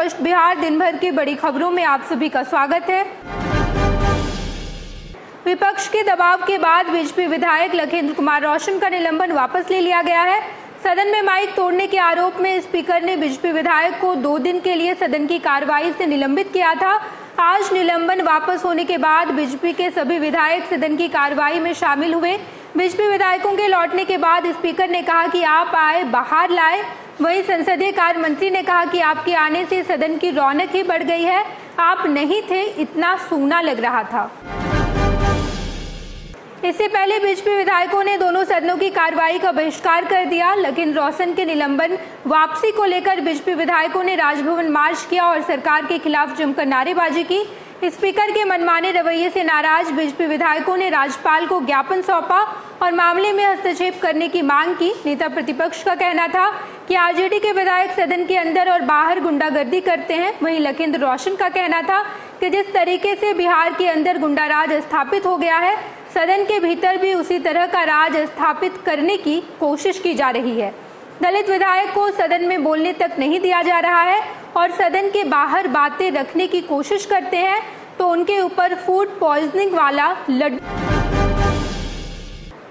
First Bihar दिन भर की बड़ी खबरों में आप सभी का स्वागत है। विपक्ष के दबाव के बाद बीजेपी विधायक लखेंद्र कुमार रोशन का निलंबन वापस ले लिया गया है। सदन में माइक तोड़ने के आरोप में स्पीकर ने बीजेपी विधायक को 2 दिन के लिए सदन की कार्रवाई से निलंबित किया था। आज निलंबन वापस होने के बाद बीजेपी के सभी विधायक सदन की कार्रवाई में शामिल हुए। बीजेपी विधायकों के लौटने के बाद स्पीकर ने कहा कि आप आए बाहर लाए। वहीं संसदीय कार्य मंत्री ने कहा कि आपके आने से सदन की रौनक ही बढ़ गई है, आप नहीं थे इतना सूना लग रहा था। इससे पहले बीजेपी विधायकों ने दोनों सदनों की कार्रवाई का बहिष्कार कर दिया। लखेंद्र रोशन के निलंबन वापसी को लेकर बीजेपी विधायकों ने राजभवन मार्च किया और सरकार के खिलाफ जमकर नारेबाजी की। स्पीकर के मनमाने रवैये से नाराज बीजेपी विधायकों ने राज्यपाल को ज्ञापन सौंपा और मामले में हस्तक्षेप करने की मांग की। नेता प्रतिपक्ष का कहना था कि आरजेडी के विधायक सदन के अंदर और बाहर गुंडागर्दी करते हैं। वहीं लखेंद्र रोशन का कहना था कि जिस तरीके से बिहार के अंदर गुंडाराज स्थापित हो गया है, सदन के भीतर भी उसी तरह का राज स्थापित करने की कोशिश की जा रही है। दलित विधायक को सदन में बोलने तक नहीं दिया जा रहा है और सदन के बाहर बातें रखने की कोशिश करते हैं तो उनके ऊपर फूड पॉइजनिंग वाला लड्डू।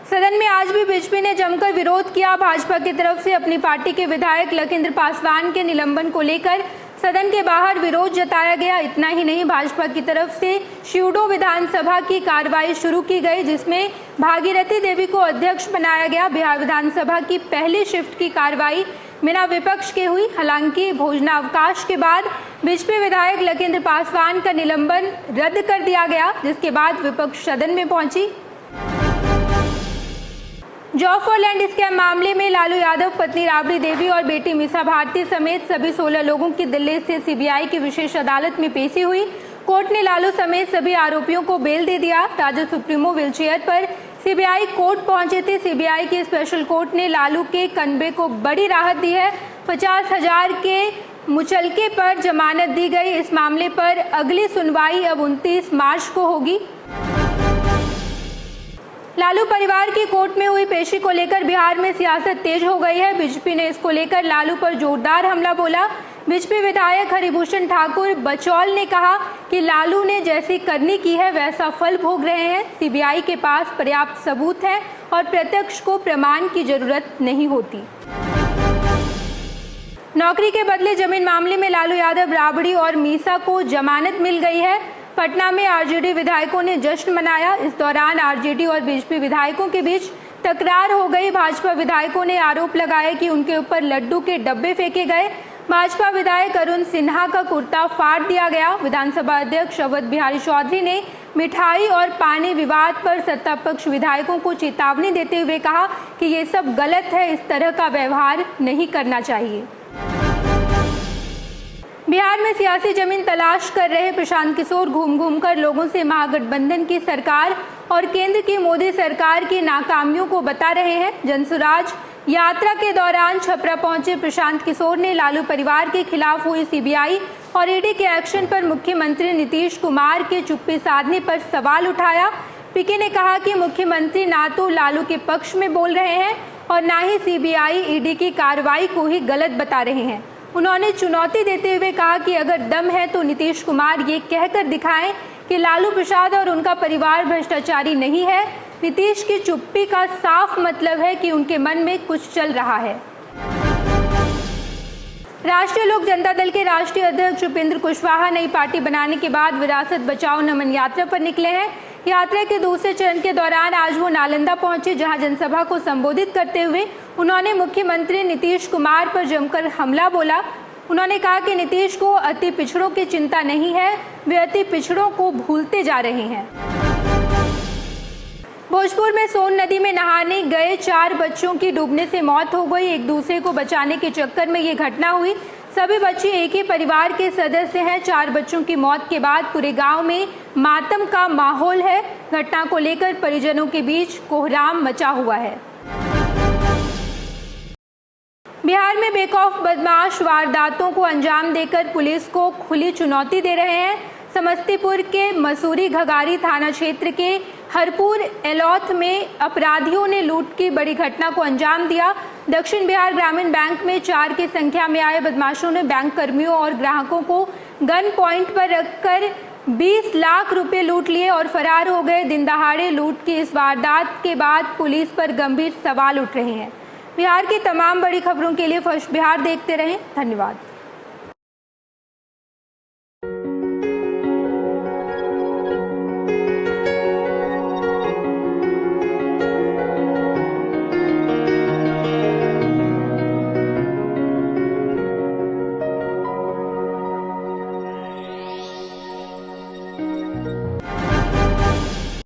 सदन में आज भी बीजेपी ने जमकर विरोध किया। भाजपा की तरफ से अपनी पार्टी के विधायक लखेंद्र पासवान के निलंबन को लेकर सदन के बाहर विरोध जताया गया। इतना ही नहीं, भाजपा की तरफ से श्यूडो विधानसभा की कार्रवाई शुरू की गई, जिसमें भागीरथी देवी को अध्यक्ष बनाया गया। बिहार विधानसभा की पहली शिफ्ट की कार्रवाई बिना विपक्ष के हुई। हालांकि भोजनावकाश के बाद बीजेपी विधायक लखेंद्र पासवान का निलंबन रद्द कर दिया गया, जिसके बाद विपक्ष सदन में पहुंची। जॉब फॉर लैंड स्कैम मामले में लालू यादव, पत्नी राबड़ी देवी और बेटी मीसा भारती समेत सभी 16 लोगों की दिल्ली से सीबीआई की विशेष अदालत में पेशी हुई। कोर्ट ने लालू समेत सभी आरोपियों को बेल दे दिया। राजद सुप्रीमो व्हीलचेयर पर सीबीआई कोर्ट पहुंचे थे। सीबीआई की स्पेशल कोर्ट ने लालू के कन्वे को बड़ी राहत दी है। 50,000 के मुचलके पर जमानत दी गई। इस मामले पर अगली सुनवाई अब 29 मार्च को होगी। लालू परिवार की कोर्ट में हुई पेशी को लेकर बिहार में सियासत तेज हो गई है। बीजेपी ने इसको लेकर लालू पर जोरदार हमला बोला। बीजेपी विधायक हरिभूषण ठाकुर बचौल ने कहा कि लालू ने जैसी करनी की है वैसा फल भोग रहे हैं। सीबीआई के पास पर्याप्त सबूत है और प्रत्यक्ष को प्रमाण की जरूरत नहीं होती। नौकरी के बदले जमीन मामले में लालू यादव, राबड़ी और मीसा को जमानत मिल गई है। पटना में आरजेडी विधायकों ने जश्न मनाया। इस दौरान आरजेडी और बीजेपी विधायकों के बीच तकरार हो गई। भाजपा विधायकों ने आरोप लगाया कि उनके ऊपर लड्डू के डब्बे फेंके गए। भाजपा विधायक अरुण सिन्हा का कुर्ता फाड़ दिया गया। विधानसभा अध्यक्ष अवध बिहारी चौधरी ने मिठाई और पानी विवाद पर सत्ता पक्ष विधायकों को चेतावनी देते हुए कहा कि ये सब गलत है, इस तरह का व्यवहार नहीं करना चाहिए। बिहार में सियासी जमीन तलाश कर रहे प्रशांत किशोर घूम घूम कर लोगों से महागठबंधन की सरकार और केंद्र की मोदी सरकार की नाकामियों को बता रहे हैं। जनसुराज यात्रा के दौरान छपरा पहुंचे प्रशांत किशोर ने लालू परिवार के खिलाफ हुई सीबीआई और ईडी के एक्शन पर मुख्यमंत्री नीतीश कुमार के चुप्पी साधने पर सवाल उठाया। पीके ने कहा कि मुख्यमंत्री ना तो लालू के पक्ष में बोल रहे हैं और ना ही सीबीआई ईडी की कार्रवाई को ही गलत बता रहे हैं। उन्होंने चुनौती देते हुए कहा कि अगर दम है तो नीतीश कुमार ये कहकर दिखाएं कि लालू प्रसाद और उनका परिवार भ्रष्टाचारी नहीं है। नीतीश की चुप्पी का साफ मतलब है कि उनके मन में कुछ चल रहा है। राष्ट्रीय लोक जनता दल के राष्ट्रीय अध्यक्ष उपेंद्र कुशवाहा नई पार्टी बनाने के बाद विरासत बचाओ नमन यात्रा पर निकले हैं। यात्रा के दूसरे चरण के दौरान आज वो नालंदा पहुंचे, जहां जनसभा को संबोधित करते हुए उन्होंने मुख्यमंत्री नीतीश कुमार पर जमकर हमला बोला। उन्होंने कहा कि नीतीश को अति पिछड़ों की चिंता नहीं है, वे अति पिछड़ों को भूलते जा रहे हैं। भोजपुर में सोन नदी में नहाने गए 4 बच्चों की डूबने से मौत हो गई। एक दूसरे को बचाने के चक्कर में ये घटना हुई। सभी बच्चे एक ही परिवार के सदस्य हैं। 4 बच्चों की मौत के बाद पूरे गांव में मातम का माहौल है। घटना को लेकर परिजनों के बीच कोहराम मचा हुआ है। बिहार में बेखौफ बदमाश वारदातों को अंजाम देकर पुलिस को खुली चुनौती दे रहे हैं। समस्तीपुर के मसूरी घगारी थाना क्षेत्र के हरपुर एलौथ में अपराधियों ने लूट की बड़ी घटना को अंजाम दिया। दक्षिण बिहार ग्रामीण बैंक में 4 की संख्या में आए बदमाशों ने बैंक कर्मियों और ग्राहकों को गन पॉइंट पर रखकर 20 लाख रुपए लूट लिए और फरार हो गए। दिन दहाड़े लूट की इस वारदात के बाद पुलिस पर गंभीर सवाल उठ रहे हैं। बिहार की तमाम बड़ी खबरों के लिए फर्स्ट बिहार देखते रहें। धन्यवाद।